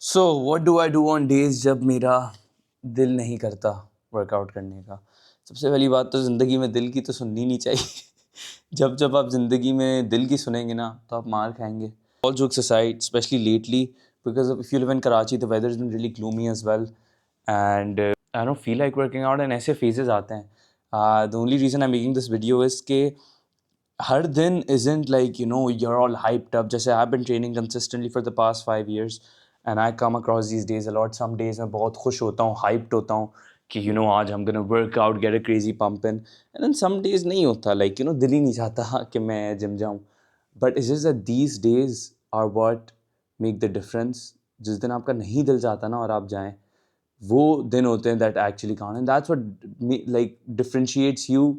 So what do I do on days जब मेरा दिल नहीं करता वर्कआउट करने का? सबसे पहली बात तो ज़िंदगी में दिल की तो सुननी नहीं चाहिए। जब जब आप ज़िंदगी में दिल की सुनेंगे ना तो आप मार खाएंगे। All jokes aside, specially lately, because if you live in Karachi the weather is been really gloomy as well and I don't feel like working out and ऐसे फेजेस आते हैं। The only reason I am making this video is के हर दिन isn't like, you're all hyped up. जैसे I've been training consistently for the past 5 years and I come across these days a lot. Some days मैं बहुत खुश होता हूँ, hyped होता हूँ कि आज I'm gonna work out, get a crazy pump in. And then some days नहीं होता, like, दिल ही नहीं चाहता कि मैं जिम जाऊँ. But it's just that these days are what make the difference. जिस दिन आपका नहीं दिल चाहता ना और आप जाएं, वो दिन होते हैं that actually count. And that's what like differentiates you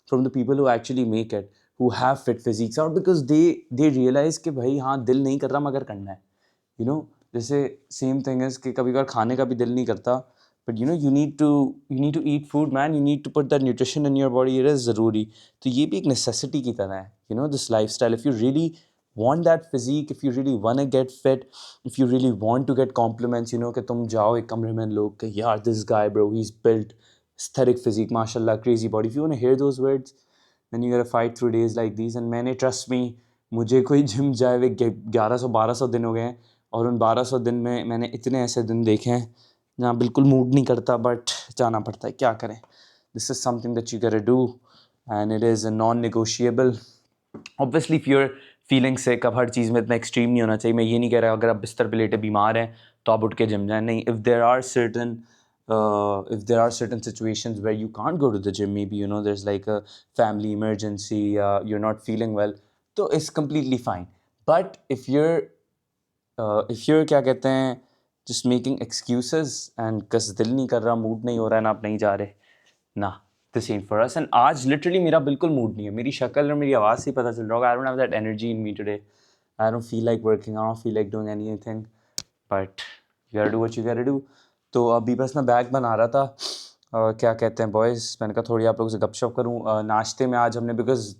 from the people who actually make it, who have fit physiques, or because they realize कि भाई हाँ दिल नहीं कर रहा मगर करना है. जैसे सेम थिंग इज कि कभी कभार खाने का भी दिल नहीं करता, but you need to eat food, man. You need to put that nutrition in your body. it is ज़रूरी. तो ये भी एक necessity की तरह है. This lifestyle, if you really want that physique, if you really want to get fit, if you really want to get compliments, कि तुम जाओ एक कमरे में लोग कि यार this guy bro, he's built aesthetic physique, mashallah, crazy body. If you want to hear those words, then you gotta fight through days like these. And मैंने trust me, मुझे कोई जिम जाए हुए 1100-1200 दिन हो गए हैं और उन 1200 दिन में मैंने इतने ऐसे दिन देखे हैं जहाँ बिल्कुल मूड नहीं करता, बट जाना पड़ता है, क्या करें. This is something that you gotta do and it is a non-negotiable. Obviously if you're feeling sick, अब हर चीज़ में इतना एक्सट्रीम नहीं होना चाहिए. मैं ये नहीं कह रहा अगर आप बिस्तर पे लेटे बीमार हैं तो आप उठ के जिम जाएं, नहीं. If there are certain situations where you can't go to the gym, maybe there's like a family emergency, you're not feeling well, तो it's completely fine. But if you're क्या कहते हैं just making excuses and cause दिल नहीं कर रहा, mood नहीं हो रहा है ना, आप नहीं जा रहे ना, this ain't for us. And आज literally मेरा बिल्कुल मूड नहीं है. मेरी शक्ल और मेरी आवाज़ से ही पता चल रहा होगा. I don't have that energy in me today. I don't feel like working. I don't feel like doing anything. But you gotta do what you gotta do. तो अभी बस मैं बैग बना रहा था. क्या कहते हैं बॉयज़, मैंने कहा थोड़ी आप लोगों से गपशप करूँ. नाश्ते में आज हमने, बिकॉज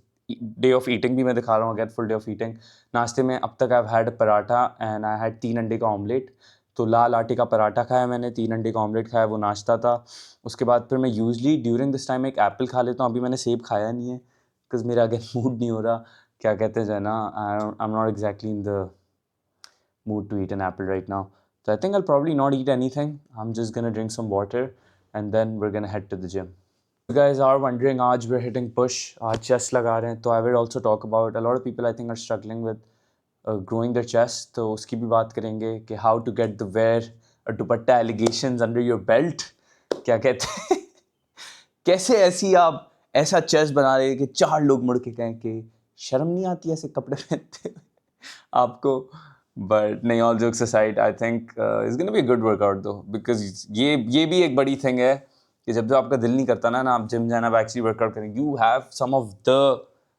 डे ऑफ ईटिंग भी मैं दिखा रहा हूँ, again full day of eating. नाश्ते में अब तक I had paratha and I had 3 अंडे का ऑमलेट. तो लाल आटे का पराठा खाया मैंने, 3 अंडे का ऑमलेट खाया, वो नाश्ता था. उसके बाद फिर मैं यूजली ड्यूरिंग दिस टाइम एक एप्पल खा लेता हूँ. अभी मैंने सेब खाया नहीं है बिकॉज मेरा अगेन मूड नहीं हो रहा. क्या कहते हैं जो है ना, I am not exactly in the mood to eat an apple right now. So I think I'll probably not eat anything. I'm just gonna drink some water and then we're gonna head to the gym. You guys are wondering, आज we're hitting push, आज chest लगा रहे हैं. तो I will also talk about, a lot of people I think are struggling with growing their chest. तो उसकी भी बात करेंगे कि how to get the wear or dupatta allegations under your belt. क्या कहते हैं कैसे ऐसी आप ऐसा चेस्ट बना रहे हैं कि 4 लोग मुड़ के कहें कि शर्म नहीं आती ऐसे कपड़े पहनते हुए आपको. बट नहीं, all jokes aside, I think it's gonna be a good workout दो, बिकॉज ये भी एक बड़ी थिंग है कि जब आपका दिल नहीं करता ना आप जिम जाना, आप एक्चुअली वर्कआउट करें, you have some of the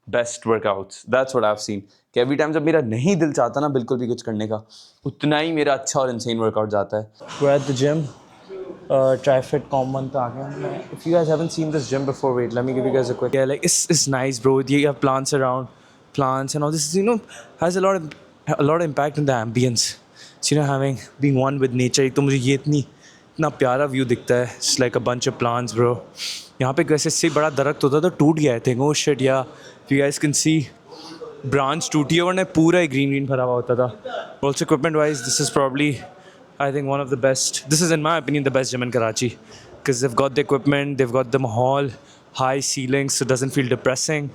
best workouts. That's what I have seen कि एवरी टाइम जब मेरा नहीं दिल चाहता ना बिल्कुल भी कुछ करने का, उतना ही मेरा अच्छा और इंसेन वर्कआउट जाता है. We're at the gym. TriFit Common पे आ गया. If you guys haven't seen this gym before, wait, let me give you guys a quick. Yeah, like it's nice, bro. You have plants around, plants and all this. Has a lot of impact in the ambience. So, being one with nature. एक तो मुझे ये इतना प्यारा view दिखता है. It's like a bunch of plants, bro. यहाँ पे कैसे से बड़ा दरख्त होता तो टूट गया है. Oh shit, yeah. If you guys can see, branch टूटी है वरना पूरा green भरा हुआ होता था. Also equipment wise, this is probably, I think, one of the best. This is, in my opinion, the best gym in Karachi because they've got the equipment, they've got the hall, high ceilings, so it doesn't feel depressing.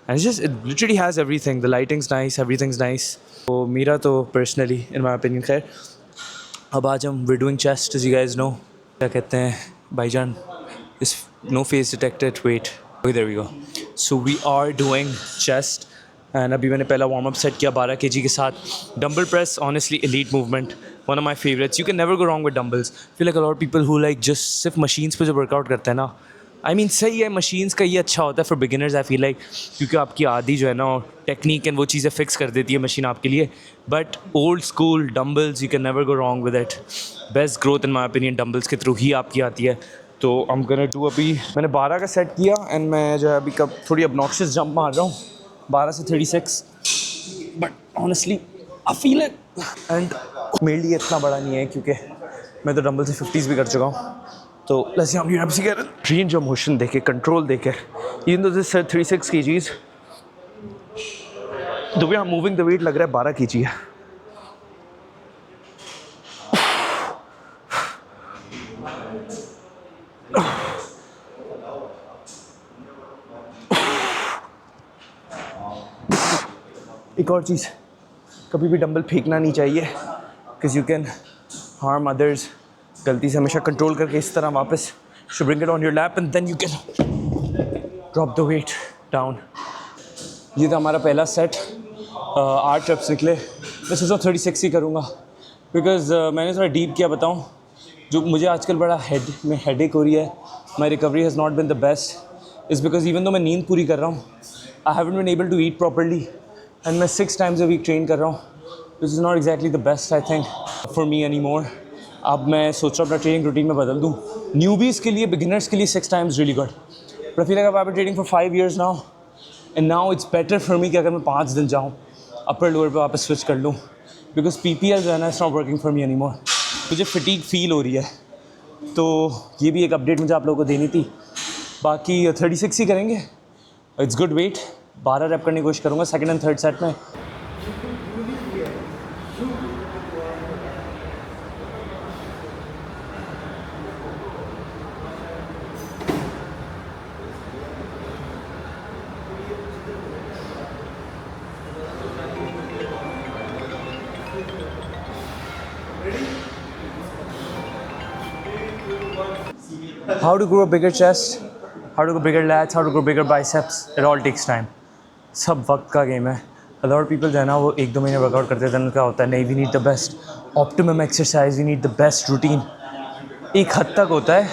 And it literally has everything. The lighting's nice, everything's nice. So, मेरा तो personally, in my opinion, खैर. अब आज we're doing chest, as you guys know. क्या कहते हैं भाईजान? Is no face detected. Wait. Okay, there we go. So we are doing chest. And अभी मैंने पहला वार्म अप सेट किया 12 kg के साथ. Dumbbell press, honestly, elite movement. One of my favorites. You can never go wrong with dumbbells. I feel like a lot of people who like just सिर्फ machines पे जो workout करते हैं ना, I mean सही है, machines का ये अच्छा होता है for beginners, I feel like, क्योंकि आपकी आदि जो है ना टेक्निक एंड वो चीज़ें फिक्स कर देती है मशीन आपके लिए. But old school dumbbells, you can never go wrong with it. Best growth in my opinion dumbbells के थ्रू ही आपकी आती है. तो I'm gonna do, अभी मैंने 12 का सेट किया एंड मैं जो है अभी कब थोड़ी obnoxious जंप मार रहा हूँ 12 से 36. But honestly I feel it and मेरे लिए इतना बड़ा नहीं है क्योंकि मैं तो डंबल से 50s भी कर चुका हूँ. तो let's see how many reps you get. Range of motion देखे, control देखे. Even though this said 36 kgs, the way I'm moving the weight लग रहा है 12 kg है. एक और चीज़, कभी भी डंबल फेंकना नहीं चाहिए because you can harm others. गलती से हमेशा कंट्रोल करके इस तरह वापस so bring it on your lap and then you can drop the weight down. ये था हमारा पहला सेट. 8 रेप्स निकले. मैं सोचा 36 ही करूँगा बिकॉज मैंने थोड़ा डीप किया बताऊँ. जो मुझे आजकल बड़ा हेडेक हो रही है, my recovery has not been the best is because even though मैं नींद पूरी कर रहा हूँ, I haven't been able to eat properly and मैं 6 times a week ट्रेन कर रहा हूँ. This is not exactly the best I think for me anymore. अब मैं सोच रहा हूँ अपना ट्रेनिंग रूटीन में बदल दूँ. न्यूबीज़ के लिए, बिगिनर्स के लिए 6 times really good. But I feel like I have been training for 5 years now and now it's better for me कि अगर मैं 5 दिन जाऊँ, अपर लोअर पे वापस स्विच कर लूँ बिकॉज PPL जो है ना, it's not working for me any more. मुझे फटीग फील हो रही है. तो ये भी एक अपडेट मुझे आप लोगों को देनी थी. बाकी 36 ही करेंगे. It's good weight. 12 रैप करने की कोशिश करूँगा सेकंड एंड थर्ड सेट में. How to grow a bigger chest, how to grow bigger lats, how to grow bigger biceps, it all takes time. सब वक्त का गेम है. A lot of people जो है ना, वो 1-2 महीने वर्कआउट करते थे, क्या होता है, नहीं, we need the best optimum exercise, we need the best routine. एक हद तक होता है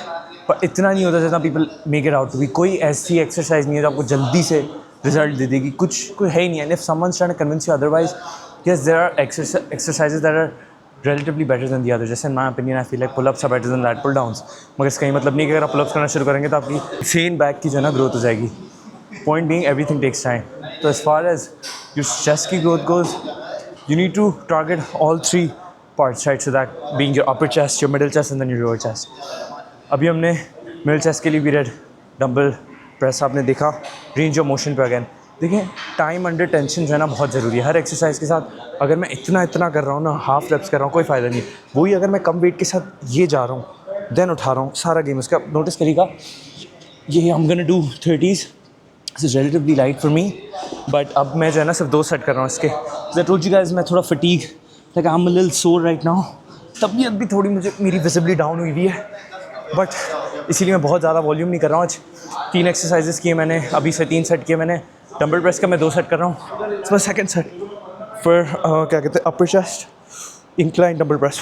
पर इतना नहीं होता जितना people make it out to be. कोई ऐसी एक्सरसाइज नहीं है जो आपको जल्दी से रिजल्ट दे देगी. कोई है ही नहीं. And if someone's trying to convince you otherwise, yes there are exercises that are relatively better than the other. जैसे in my opinion, I feel like pull-ups are better than lat pull downs. मगर इसका ये मतलब नहीं कि अगर आप pull-ups करना शुरू करेंगे तो आपकी insane back की जो है ना ग्रोथ हो जाएगी. Point being, everything takes time. तो as far as your chest की growth goes, you need to target all 3 parts, right? So that being your upper chest, your middle chest, and then your lower chest. अभी हमने middle chest के लिए भी read dumbbell press आपने देखा. Range of motion पे again. देखिए, time under tension जो है ना बहुत ज़रूरी है. हर एक्सरसाइज के साथ अगर मैं इतना कर रहा हूँ ना, हाफ रेप्स कर रहा हूँ, कोई फ़ायदा नहीं. वही अगर मैं कम वेट के साथ ये जा रहा हूँ, देन उठा रहा हूँ, सारा गेम उसका नोटिस करिएगा. ये I am gonna do 30s. This is relatively light for me. But अब मैं जो है ना सिर्फ 2 सेट कर रहा हूँ इसके. आई टोल्ड यू गाइस मैं थोड़ा fatigue, like I am a little सोर राइट नाउ. तबीयत भी थोड़ी मुझे मेरी विजिबली डाउन हुई हुई है, बट इसीलिए मैं बहुत ज़्यादा वॉल्यूम नहीं कर रहा हूँ. आज 3 एक्सरसाइजेस किए मैंने, अभी से 3 सेट किए मैंने. डंबल प्रेस का मैं 2 सेट कर रहा हूँ. इट्स माय सेकंड सेट फिर क्या कहते हैं, अपर चेस्ट इंक्लाइन डंबल प्रेस.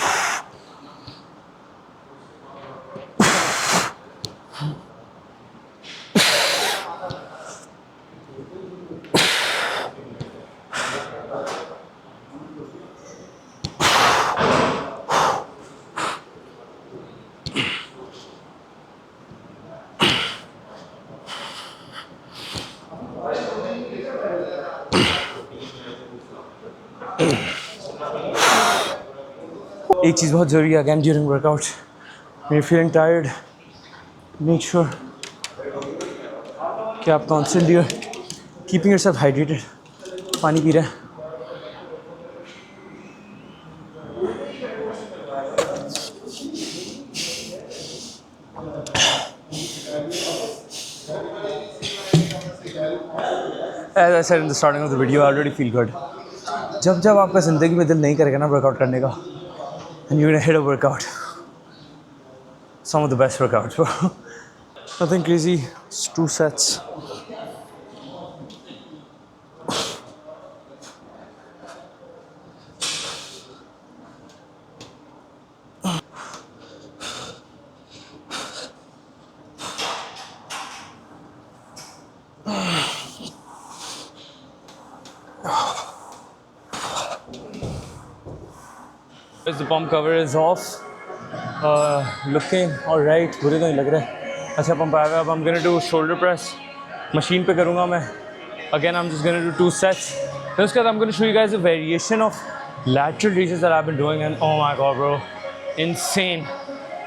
एक चीज़ बहुत ज़रूरी है again during workout, when you're feeling tired, make sure कि आप constantly keeping yourself hydrated, पानी पी रहे हैं. As I said in the starting of the video, I already feel good. जब आपका ज़िंदगी में दिल नहीं करेगा ना वर्कआउट करने का, and you're gonna hit a workout. Some of the best workouts, bro. Nothing crazy. It's 2 sets. The pump cover is off. Looking alright. बुरे तो नहीं लग रहे. अच्छा pump आया. अब I'm gonna do shoulder press. Machine पे करूँगा मैं. Again I'm just gonna do 2 sets. Then उसके बाद I'm gonna show you guys a variation of lateral raises that I've been doing, and oh my god, bro, insane.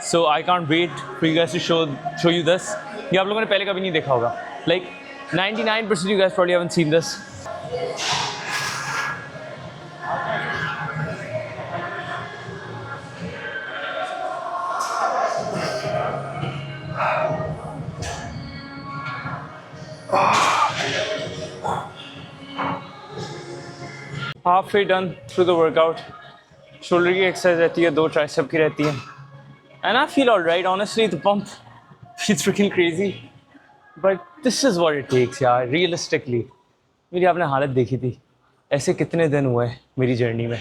So I can't wait for you guys to show you this. ये आप लोगों ने पहले कभी नहीं देखा होगा. Like 99% you guys probably haven't seen this. Halfway done through the workout. Shoulder की exercise रहती है, 2 tricep की रहती है. And I feel alright, honestly. The pump feels freaking crazy. But this is what it takes, यार. Realistically, मेरी आपने हालत देखी थी. ऐसे कितने दिन हुए मेरी जर्नी में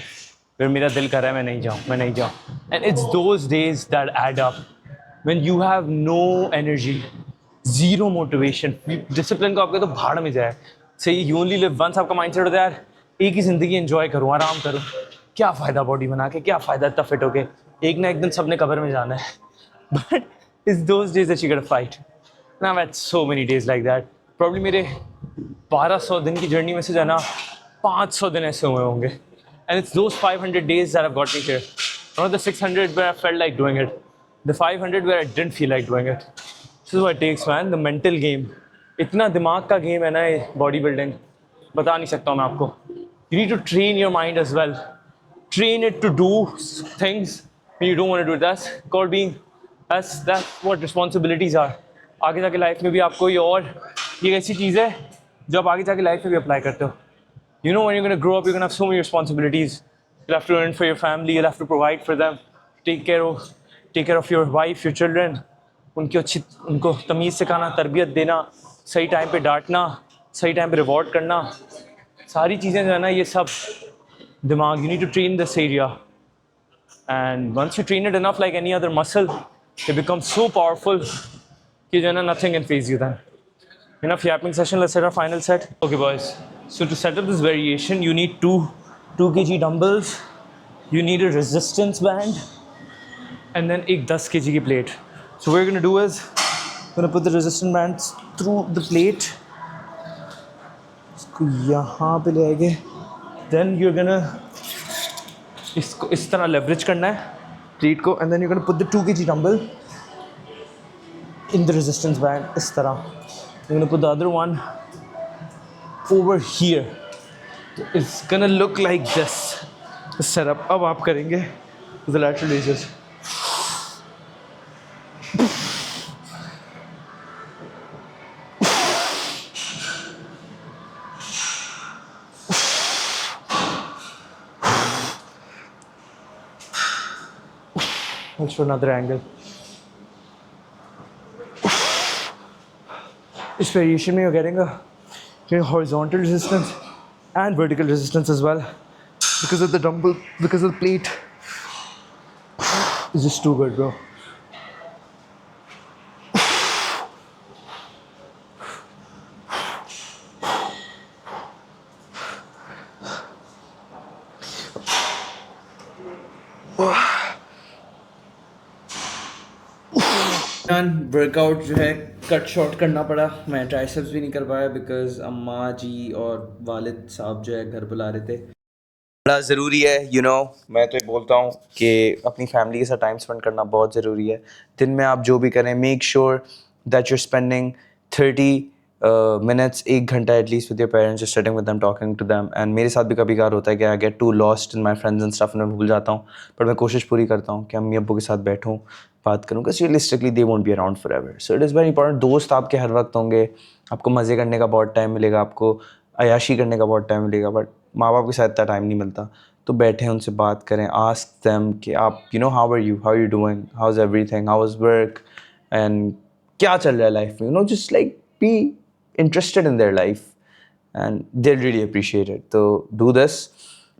फिर मेरा दिल कर रहा है मैं नहीं जाऊँ. And it's those days that add up. When you have no energy, zero motivation, discipline को आपके तो भाड़ में जाए. सही, you only live once. आपका mindset होता है यार एक ही ज़िंदगी एंजॉय करूँ, आराम करूँ. क्या फ़ायदा बॉडी बना के, क्या फ़ायदा इतना फिट होके, एक ना एक दिन सबने कब्र में जाना है. But it's those days that you got to fight. Now I've had so many days like that. Probably मेरे 1200 दिन की जर्नी में से जाना 500 दिन ऐसे हुए होंगे. And it's those 500 days that have got me here. Not the 600 where I felt like doing it. The 500 where I didn't feel like doing it. This is what it takes, man. The mental game. इतना दिमाग का game है ना ये body building, बता नहीं सकता हूँ मैं आपको. You need to train your mind as well. Train it to do things when you don't want to do it. That's called being, that's what responsibilities are. आगे जाके लाइफ में भी आपको ये ऐसी चीज़ है जो आप आगे जाके लाइफ में भी अप्लाई करते हो. You know when you're going to grow up, you're going to have so many responsibilities. You'll have to earn for your family. You'll have to provide for them. Take care of your wife, your children. उनको तमीज़ सिखाना, तरबियत देना, सही time पे डांटना, सही time पे reward करना. सारी चीज़ें जो है ना ये सब दिमाग. You need to train this area. And once you train it enough like any other muscle, it becomes so powerful कि जो है ना nothing can phase you then. Enough yapping session, let's set our final set. Okay boys, so to set up this variation you need 2 kg dumbbells, you need a resistance band, and then एक 10 kg की plate. So what we're going to do is we're going to put the resistance bands through the plate. इसको यहाँ पे ले आएंगे. Then you're going to इसको इस तरह leverage करना है plate को, and then you're going to put the 2 kg dumbbell in the resistance band इस तरह. You're going to put the other one over here. It's going to look like this. The setup. अब आप करेंगे the lateral raises. Let's show another angle. This variation you're getting a horizontal resistance and vertical resistance as well because of the dumbbell, because of the plate. It's just too good, bro. Workout जो है cut short करना पड़ा. मैं triceps भी नहीं कर पाया because अम्मा जी और वालिद साहब जो है घर बुला रहे थे. बड़ा ज़रूरी है मैं तो ये बोलता हूँ कि अपनी फैमिली के साथ टाइम स्पेंड करना बहुत ज़रूरी है. दिन में आप जो भी करें, make sure that you're spending 30 minutes, 1 घंटा at least with your parents, just sitting with them, talking to them. And मेरे साथ भी कभी कभार होता है कि I get to lost in my friends and stuff, मैं भूल जाता हूँ. पर मैं कोशिश पूरी करता हूँ कि अम्मी अब्बू के साथ बैठूँ, बात करूँ, because realistically they won't be around for ever. So it is very important. दोस्त आपके हर वक्त होंगे, आपको मज़े करने का बहुत टाइम मिलेगा, आपको अयाशी करने का बहुत टाइम मिलेगा, बट माँ बाप के साथ इतना टाइम नहीं मिलता. तो बैठें, उनसे बात करें, आस्क देम कि आप how are you doing, how is everything, how is work, and क्या चल रहा है लाइफ में. Just like be interested in their life and they'll really appreciate it. So do this.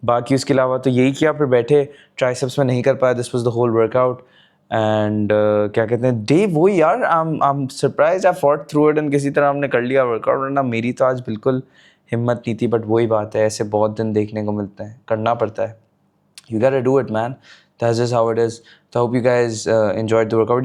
बाकी उसके अलावा तो यही किया. फिर बैठे, ट्राइसेप्स में नहीं कर पाया. This was the whole workout. And क्या कहते हैं, डे वही यार, I am surprised I fought through it and किसी तरह हमने कर लिया वर्कआउट. वरना मेरी तो आज बिल्कुल हिम्मत नहीं थी. बट वही बात है, ऐसे बहुत दिन देखने को मिलते हैं, करना पड़ता है. You gotta do it, man. That's just how it is. So I hope you guys enjoyed the workout.